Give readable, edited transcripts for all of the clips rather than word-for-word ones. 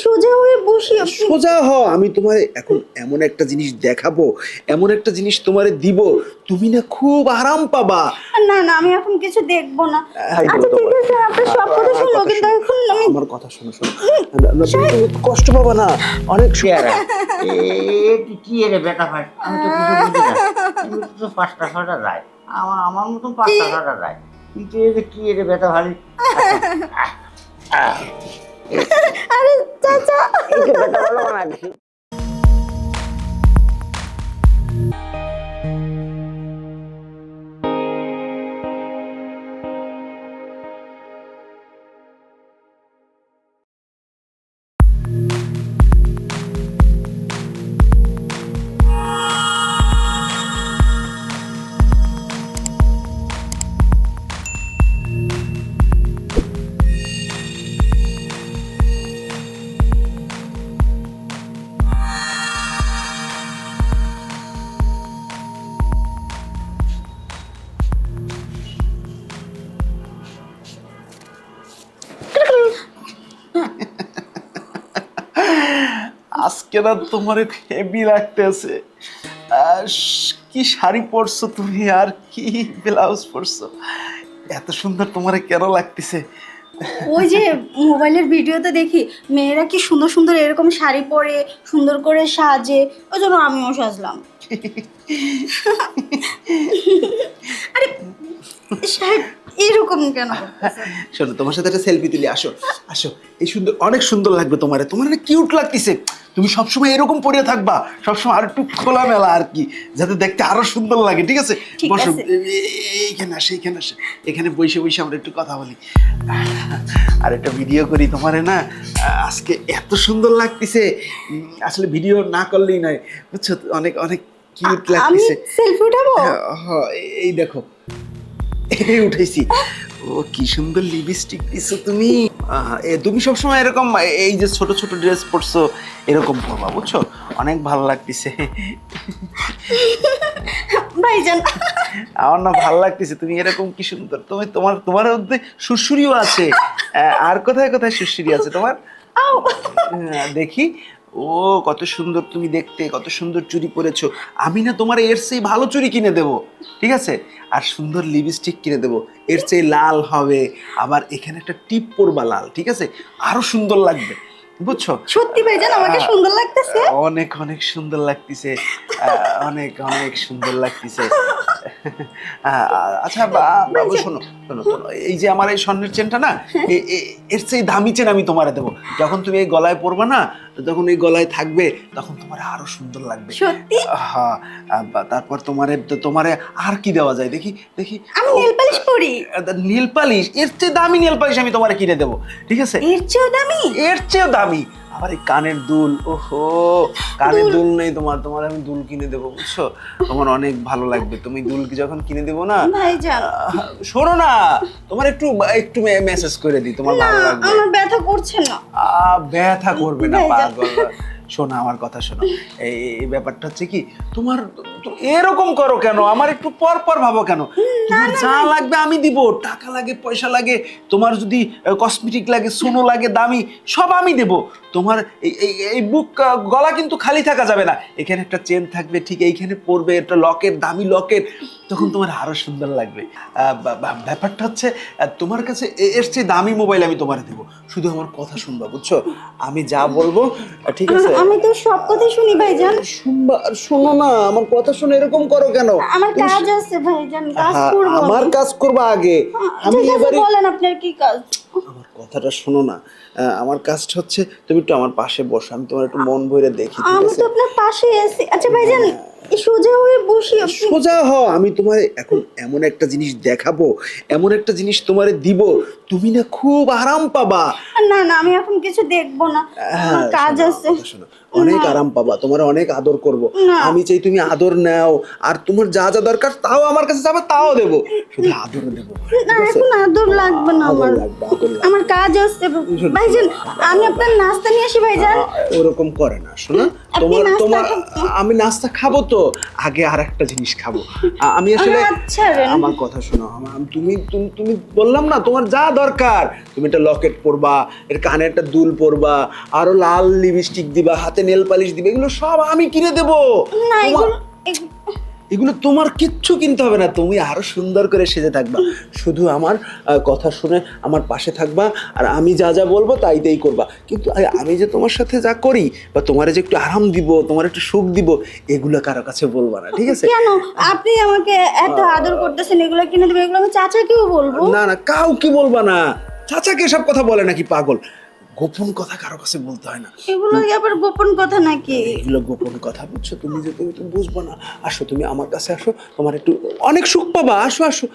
সোজা হয়ে বসি আপনি। সোজা হ, আমি তোমারে এখন এমন একটা জিনিস দেখাবো, এমন একটা জিনিস তোমারে দিব, তুমি না খুব আরাম পাবা। না না, আমি এখন কিছু দেখবো না। এই আচ্ছা ঠিক আছে, আপনার সব কথা শুনবো, কিন্তু এখন আমি আমার কথা শোনো শোনো, তুমি কষ্ট পাবা না, অনেক চেহারা কি এর ব্যথা হয় আমি তো কিছু বুঝি না। এমনি তো 5টা 6টা যায়, আমার মতন 5টা 6টা যায়, কিন্তু এই যে কি এর ব্যথা ভারী। আরে চাচা, ব্যথা ভালো না দেখি। আজকে না তোমার হেভি লাগতেছে। কি শাড়ি পরছো তুমি, আর কি ব্লাউজ পরছো, এত সুন্দর তোমারে কেন লাগতেছে? ওই যে মোবাইলের ভিডিওতে দেখি মেয়েরা কি সুন্দর সুন্দর এরকম শাড়ি পরে সুন্দর করে সাজে, ওই জন্য আমিও সাজলাম। আরে সাহেব, এরকম কেন করতেছেন? শোনো, তোমার সাথে একটা সেলফি তুলি, আসো আসো। এই সুন্দর, অনেক সুন্দর লাগবে তোমারে, তোমার না কিউট লাগতেছে। তুমি সবসময় এরকম পরে থাকবা, সবসময় আর একটু খোলামেলা আর কি, যাতে দেখতে আরো সুন্দর লাগে। ঠিক আছে, ঠিক বসো। আছে। এইখানে আসে, এখানে আসে, এখানে বসে বসে আমরা একটু কথা বলি আর একটা ভিডিও করি তোমারে না। আজকে এত সুন্দর লাগতেছে, আসলে ভিডিও না করলেই নয়, বুঝছো, অনেক অনেক কিউট আমি লাগতেছে। সেলফি উঠাবো? হ্যাঁ, এই দেখো, এই উঠেছি। ও কি সুন্দর লিপস্টিক দিছো তুমি। তুমি সবসময় এরকম এই যে ছোট ছোট ড্রেস পরছো, এরকম পরবা, বুঝছো, অনেক ভালো লাগতেছে। ভাইজান, আমার না ভালো লাগতেছে, তুমি এরকম কি সুন্দর, তুমি তোমার তোমার মধ্যে সুরসুরিও আছে। আর কোথায় কোথায় সুরসুরি আছে তোমার? দেখি। ও কত সুন্দর তুমি দেখতে, কত সুন্দর চুড়ি পরেছো। আমি না তোমার এর চেয়ে ভালো চুড়ি কিনে দেবো, ঠিক আছে, আর সুন্দর লিপস্টিক কিনে দেবো, এর চেয়ে লাল হবে, আবার এখানে একটা টিপ পরবা লাল, ঠিক আছে, আরো সুন্দর লাগবে, বুঝছো। সত্যি ভাইজান আমাকে সুন্দর লাগতেছে? অনেক অনেক সুন্দর লাগতেছে, অনেক অনেক সুন্দর লাগতেছে। আচ্ছা বাবু, শোনো শোনো শোনো, এই যে আমার এই স্বর্ণের চেনটা না, এর চেয়ে দামি চেন আমি তোমারে দেবো। যখন তুমি এই গলায় পরবে না, যখন এই গলায় থাকবে, তখন তোমার আরো সুন্দর লাগবে। সত্যি? হ্যাঁ। তারপর তোমারে আর কি দেওয়া যায় দেখি দেখি। আমি নেল পালিশ পরি। নীল পালিশ, এর চেয়ে দামি নীল পালিশ আমি তোমারে কিনে দেবো, ঠিক আছে। এর চেয়েও দামি? এর চেয়েও দামি। আবার এই কানের দুল, ওহো, কানের দুল নেই তোমার, তোমার আমি দুল কিনে দেবো, বুঝছো, তোমার অনেক ভালো লাগবে। তুমি দুল যখন কিনে দেবো না, ভাইজান শোনো না, তোমার একটু একটু মেসেজ করে দিই, তোমার না, ভালো লাগবে। আমার ব্যথা করছে না। ব্যথা করবে না ভাইজান। পাগল। শোনো আমার কথা শোনো, এই ব্যাপারটা হচ্ছে কি, তোমার এরকম করো কেন, আমার একটু পর পর ভাবো কেন। তোমার যা লাগবে আমি দিব, টাকা লাগে, পয়সা লাগে, তোমার যদি কসমেটিক লাগে, সোনো লাগে দামি, সব আমি দেব। তোমার এই বুক গলা কিন্তু খালি থাকা যাবে না, এখানে একটা চেন থাকবে, ঠিক এইখানে পড়বে একটা লকেট, দামি লকেট, তখন তোমার আরো সুন্দর লাগবে। ব্যাপারটা হচ্ছে, তোমার কাছে এর চেয়ে দামি মোবাইল আমি তোমার দেবো, শুধু আমার কথা শুনবা, বুঝছো, আমি যা বলবো, ঠিক আছে। আমি তো সব কথাই শুনি ভাইজান। শুনবা, শোনো না, আমার কথা শুনে এরকম করো কেন? আমার কাজ আছে ভাইজান, কাজ করব। আমার কাজ করবা আগে, আমি ঠিক আছে, এবারে। বলেন আপনার কি কাজ? আমার কথাটা শোনো না, আমার কাজটা হচ্ছে, তুমি একটু আমার পাশে বসো, আমি তোমার একটু মন ভরে দেখি, ঠিক আমি আছে। তো আপনার পাশে আছি। আচ্ছা ভাইজান, এই সোজা হয়ে বসি আপনি। সোজা হ, আমি তোমারে এখন এমন একটা জিনিস দেখাবো, এমন একটা জিনিস তোমারে দিব, তুমি না খুব আরাম পাবা। না না, আমি এখন কিছু দেখবো না, আমার কাজ শোনো, আছে। কথা শোনো, অনেক আরাম পাবা, তোমার অনেক আদর করব। না। আমি চাই তুমি আদর নাও, আর তোমার যা যা দরকার তাও আমার কাছে যাবে, তাও দেবো, শুধু আদর দেবো, না, ঠিক আছে? এখন আদর লাগবে না আদর আমার। লাগবে, আদর লাগবে। আমার কাজ আছে ভাইজান, আমি আপনার নাস্তা নিয়ে আসি ভাইজান। ওরকম করে না, শোনো, তোমার নাস্তা তোমার খাবেন? আমি নাস্তা খাবো তো, আগে আর একটা জিনিস খাবো। আমি আসলে আচ্ছা রেন। আমার কথা শোনো, তুমি তুমি তুমি বললাম না তোমার যা দরকার, তুমি একটা লকেট পরবা, এর কানে একটা দুল পরবা, আরো লাল লিপস্টিক দিবা, হাতে নেল পালিশ দিবা, এগুলো সব আমি কিনে দেবো। না তোমার- এগুলো তোমার কিচ্ছু কিনতে হবে না, তুমি আরো সুন্দর করে সেজে থাকবা, শুধু আমার কথা শুনে আমার পাশে থাকবা, আর আমি যা যা বলবো তাই করবা। কিন্তু আমি যে তোমার সাথে যা করি বা তোমার যে একটু আরাম দিব, তোমার একটু সুখ দিব, এগুলো কারো কাছে বলবা না, ঠিক আছে? কেন আপনি আমাকে এত আদর করতেছেন, এগুলো কিনে দেবে, এগুলো আমি চাচাকেও বলবো? না না, কাউকে বলবা না। চাচাকে এসব কথা বলে নাকি, পাগল? গোপন কথা কারো কাছে বলতে হয় না। এগুলো কি আবার গোপন কথা নাকি? এগুলো গোপন কথা, বুঝছো? তুমি যে তুমি বুঝবো না। আসো, তুমি আমার কাছে আসো, তোমার একটু অনেক সুখ পাবা। আসো আসো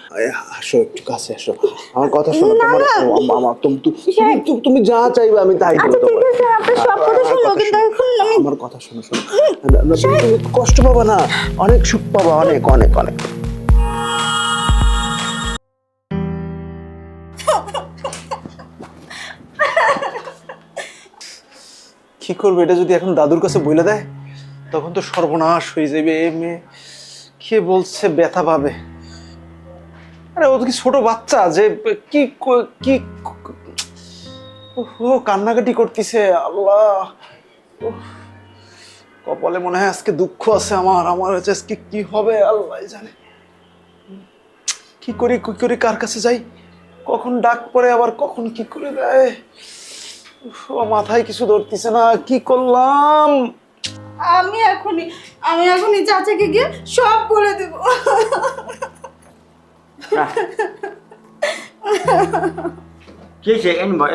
আসো, একটু কাছে আসো, আমার কথা শোনো। তোমার আমার তুমি যা চাইবে আমি তাই দেবো আচ্ছা ঠিক তোমার। আছে, আপনার সব কথা শুনবো, কিন্তু এখন আমি আমার কথা শোনো শোনো, তুমি কষ্ট পাবা না, অনেক সুখ পাবা, অনেক অনেক অনেক। কি করবে, এটা যদি এখন দাদুর কাছে বলে দেয় তখন তো সর্বনাশ হয়ে যাবে। এ মেয়ে কে বলছে ব্যথা পাবে? আরে ও তো কি ছোট বাচ্চা যে কি কি ও কান্নাকাটি করতেছে। আল্লাহ, উফ, কপালে মনে হয় আজকে দুঃখ আছে আমার হচ্ছে আজকে কি হবে আল্লাহ জানে। কি করি কার কাছে যাই, কখন ডাক পড়ে আবার কখন কি করে দেয়। উফ, মাথায় কিছু ধরতেছে না, কি করলাম। আমি এখনই চাচাকে গিয়ে সব বলে দেবো। কি হয়েছে? এন ভাই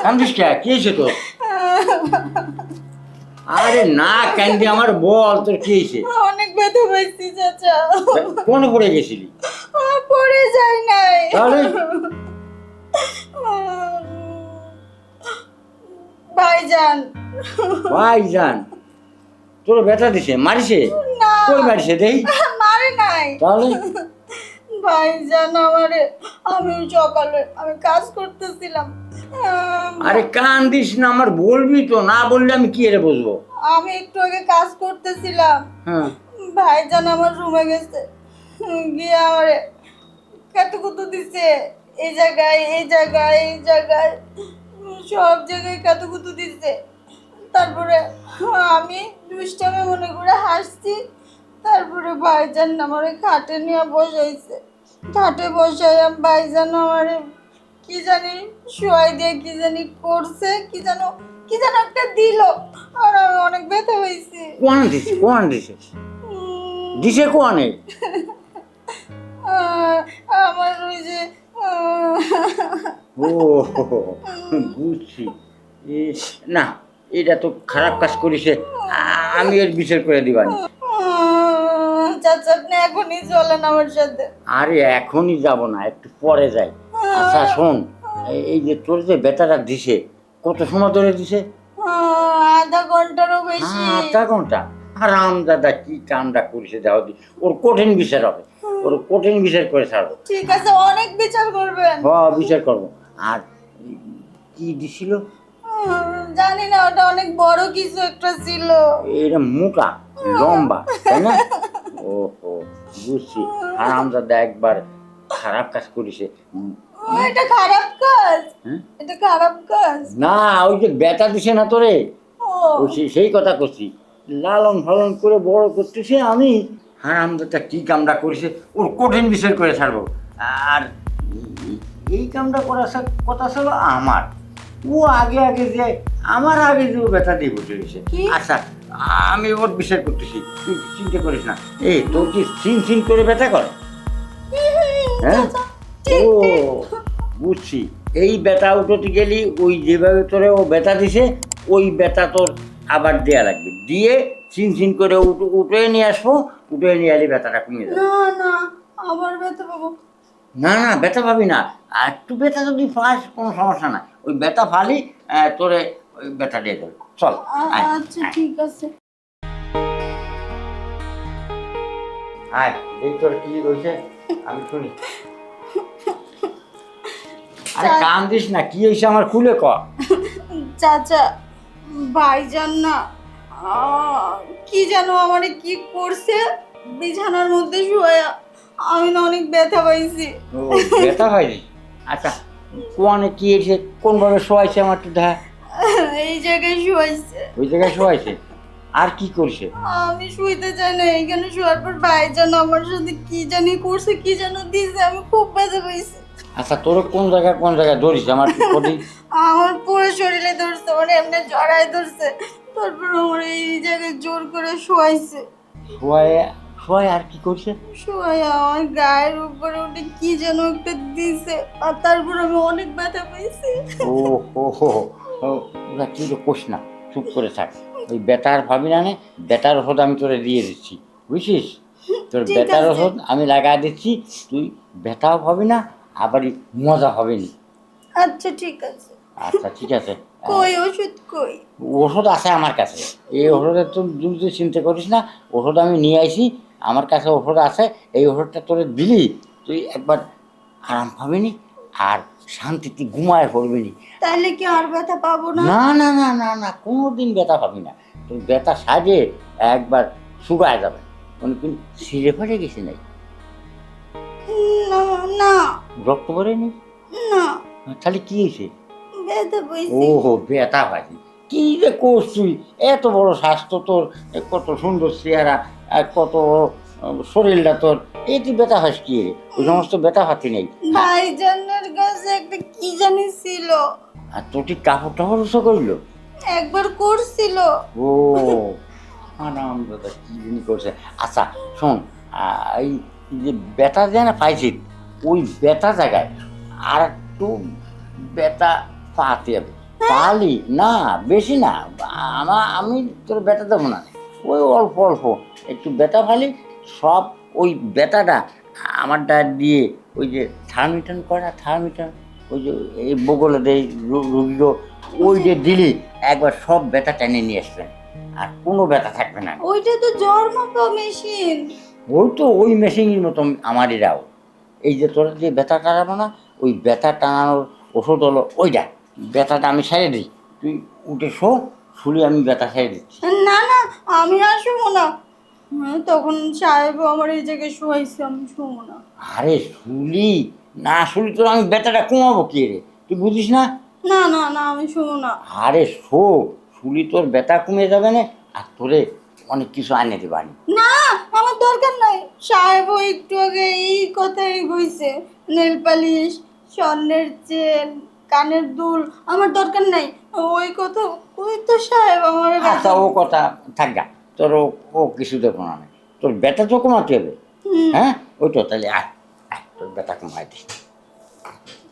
কান্দিস কে? কি হয়েছে তোর? আরে না কান্দি, আমার বল তোর কি হয়েছে? অনেক ব্যথা পাইছি চাচা। কোনে পড়ে গেছিলি? পড়ে যাই নাই। তাহলে ভাইজান। ভাইজান তোর ব্যথা দিছে? মারিছে? না। কই মারিছে দেই? মারে নাই। তাহলে ভাইজান আমারে, আমি কাজ করতেছিলাম, আরে কান্দিস না, আমার বলবি তো, না বললে আমি কি এর বুঝবো? আমি একটু আগে কাজ করতেছিলাম, হ্যাঁ, ভাইজান আমার রুমে গেছে, গিয়ে আমারে কাতুকুতু দিছে, এই জায়গায় এই জায়গায় এই জায়গায়, সব জায়গায় কাতুকুতু দিছে। তারপরে আমি দুষ্টামে মনে করে হাসছি। তারপরে ভাইজান আমারে খাটে নিয়ে বসাইছে, খাটে বসাই ভাইজান আমারে কি জানি শোয়াই দিয়ে কি জানি করছে, কি যেন একটা দিল, আর আমি অনেক ব্যথা হয়েছি। কোয়ান দিছে দিছে কোয়ানে? আমার ওই যে ও বুঝছি। না, এটা তো খারাপ কাজ করিছে, আমি এর বিচার করে দিবানি। চাচা আপনি এখনই চলেন আমার সাথে। আরে এখনই যাব না, একটু পরে যাই। আচ্ছা শোন, এই যে তোর যে বেটাটা দিছে, কত সময় ধরে দিছে? আধা ঘন্টারও বেশি। আধা ঘন্টা? আরাম দাদা কি কামটা করেছে দাও দি, ওর কঠিন বিচার হবে, ওর কঠিন বিচার করে ছাড়বো। ঠিক আছে, অনেক বিচার করবেন। বিচার করবো। আর কি দিছিল? জানি না, ওটা অনেক বড় কিছু একটা ছিল। এটা মোটা লম্বা, তাই না? ওহো বুঝছি, হারামজাদা একবার খারাপ কাজ করেছে। এটা খারাপ কাজ? হ্যাঁ? এটা খারাপ কাজ না, ওই যে বেটা দিছে না তোরে, ও ওই সেই কথা করছি, লালন পালন করে বড় করতেছে আমি। হারামজাদা কি কামটা করেছে, ওর কঠিন বিচার করে ছাড়বো। আর এই কামটা করার কথা ছিল আমার, ও আগে যে আমার আগে যে ও বেটা দিয়ে বসে রয়েছে। কি? আচ্ছা আমি ওর বিচার করতেছি, তুই চিন্তা করিস না। এই তোর কি সিন করে ব্যথা করে? হ্যাঁ, ও বুঝছি। এই বেটা উঠোতে গেলি ওই যেভাবে তোরে ও বেটা দিছে, ওই বেটা তোর আবার দেয়া লাগবে, দিয়ে চিন করে উঠে নিয়ে আসবো, উঠে নিয়ে এলে বেটাটা কমে যাবে। না না, আবার ব্যথা পাবো। না না, বেটা পাবি না, আর একটু বেটা যদি পাস কোনো সমস্যা না, ওই বেটা ফালি তোরে ওই বেটা দিয়ে দেবে। চল আয়, আচ্ছা আয়, ঠিক আছে। আয় দেখ তোর কি রয়েছে আমি শুনি। আরে কান দিস না, কি হয়েছে আমার খুলে ক। চাচা ভাইজান না কি যেন আমারে কি করছে বিছানার মধ্যে শুয়ে আমি না অনেক ব্যথা পাইছি। ও ব্যথা হয়নি? আচ্ছা কোয়ানে কি এসে কোনভাবে শোয়াইছে আমার একটু দেখা। এই জায়গায় শুয়েছে। ওই জায়গায় শোয়াইছে? আর কি করছে? আমি শুইতে চাই না, এখানে শোয়ার পর ভাইজান আমার সাথে কি জানি করছে, কি যেন দিছে, আমি খুব ব্যথা পাইছি। আচ্ছা তোর কোন জায়গায় ধরিস আমার একটু বলি। আমার পুরো শরীরে ধরছে, মানে এমনি জড়ায় ধরছে, তারপর আমার এই জায়গায় জোর করে শোয়াইছে। শোয়ায় আর কি করছে? শোয়াই আমার গায়ের উপরে উঠে কি যেন একটা দিছে, আর তারপর আমি অনেক ব্যথা পাইছি। ও হো হো ও, ওরা কি রে কোষ না, চুপ করে থাক। ওই বেটার ভাবি না নে, বেটার ওষুধ আমি তোরে দিয়ে দিচ্ছি, বুঝছিস? তোর ঠিক বেটার আছে। ওষুধ আমি লাগাই দিচ্ছি, তুই ব্যথাও হবে না, আবারই মজা হবে না। আচ্ছা ঠিক আছে। আচ্ছা ঠিক আছে। কই ওষুধ কই? ওষুধ আছে আমার কাছে, এই ওষুধের তো তুই চিন্তা করিস না, ওষুধ আমি নিয়ে আইছি, আমার কাছে ওষুধ আছে। এই ওষুধটা তোরে দিলি তুই একবার আরাম পাবি নি, আর শান্তিতে ঘুমায় পড়বি নি। তাহলে কি আর ব্যথা পাবো না? না না না না না, কোনোদিন ব্যথা পাবি না। তোর ব্যথা সাজে একবার শুকায় যাবে, কোনো কিন্তু ছিঁড়ে ফেটে গেছে নাই, না না রক্ত পড়ে নি। না, তাহলে কি হয়েছে? ব্যথা পাইছি। ওহো ব্যথা পাইছি, কি রে কোষ তুই, এত বড় স্বাস্থ্য তোর, কত সুন্দর চেহারা, আর কত শরীরটা তোর, এই তুই ব্যথা হাস কি রে? ওই সমস্ত ব্যথা হাতি নেই। ভাইজানের কাছে একটা কি জানি ছিল, আর তোর ঠিক কাপড় টাপড় উঁচু করলো? একবার করছিল। ও আরাম দাদা কি জিনিস করছে। আচ্ছা শোন, এই যে ব্যথা যায় না পাইছি, ওই ব্যথা জায়গায় আর একটু ব্যথা পাতে হবে, পালি না, বেশি না। আমি তোর ব্যথা দেবো না, ওই অল্প অল্প একটু ব্যথা ফালি, সব ওই ব্যথাটা আমারটা দিয়ে ওই যে থার্মিটান করা, থার্মিটান ওই যে এই বগলে দেয় রুগীরও, ওই যে দিলি একবার সব ব্যথা টেনে নিয়ে আসবেন, আর কোনো ব্যথা থাকবে না। ওইটা তো জ্বর মাপা মেশিন। ওই তো ওই মেশিনের মতো আমার এরাও, এই যে তোরা যে ব্যথা টানাবো না, ওই ব্যথা টানানোর ওষুধ হলো ওইটা। ব্যথাটা আমি সেরে দিই, তুই উঠে শুলি আমি ব্যথা সেরে দিচ্ছি। না না, আমি আর শুবো না। তখন সাহেব আমার এই জায়গায় শোয়াইছে, আমি শুবো না। আরে শুলি না, শুলি তোর আমি ব্যথাটা কমাবো কি রে, তুই বুঝিস না? না না না, আমি শুবো না। আরে শুলি তোর ব্যথা কমে যাবে না, আর তোরে অনেক কিছু আনে দেবানি। না, আমার দরকার নাই। সাহেব একটু আগে এই কথাই কইছে, নেল পালিশ, স্বর্ণের চেন, কানের দুল, আমার দরকার নাই। ওই কথা ওই তো সাহেব আমার আচ্ছা ও কথা থাক গা, তোর ও কিছু দেবো না, তোর ব্যথা তো কমাতে হবে। হ্যাঁ ওই তো, তাহলে আয় আয়, তোর ব্যথা কমাই দিস।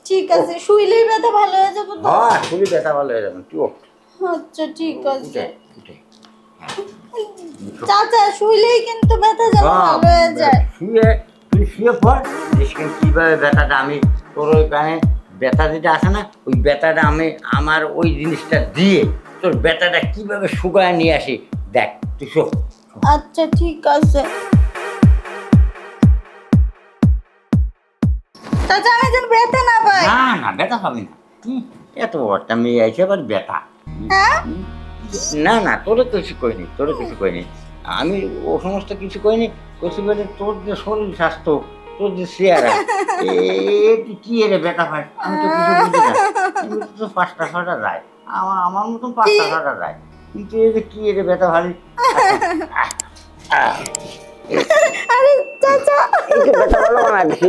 ঠিক আছে, শুইলেই ব্যথা ভালো হয়ে যাবে তো? হ্যাঁ শুলি ব্যথা ভালো হয়ে যাবে, তুই ওঠ। আচ্ছা ঠিক আছে। উঠে উঠে চাচা শুইলেই কিন্তু ব্যথা যেন ভালো হয়ে যায়। তুই শুয়ে পড়, দেখবেন কিভাবে ব্যথাটা আমি তোর ওই কানে ব্যথা যেটা আছে না, ওই ব্যথাটা আমি আমার ওই জিনিসটা দিয়ে তোর ব্যথাটা কিভাবে শুকায় নিয়ে আসি, দেখ তুই শো। আচ্ছা ঠিক আছে। চাচা আমি যেন ব্যথা না পাই। না না ব্যথা পাবি না, এত বড় একটা মেয়ে আছে আবার ব্যথা। হ্যাঁ না না তোরে কিছু করিনি, তোরে কিছু করিনি, আমি ও সমস্ত কিছু করিনি। কইছি বলে তোর যে শরীর স্বাস্থ্য, তোর যে চেহারা, তুই কি এর ব্যথা পাস, আমি তো কিছু বুঝি না। এমনি তো 5টা 6টা যায়, আমার মতন 5টা 6টা যায়, কিন্তু এই যে কি এর ব্যথা ভালি। আরে চাচা ব্যথা ভালো না বেশি।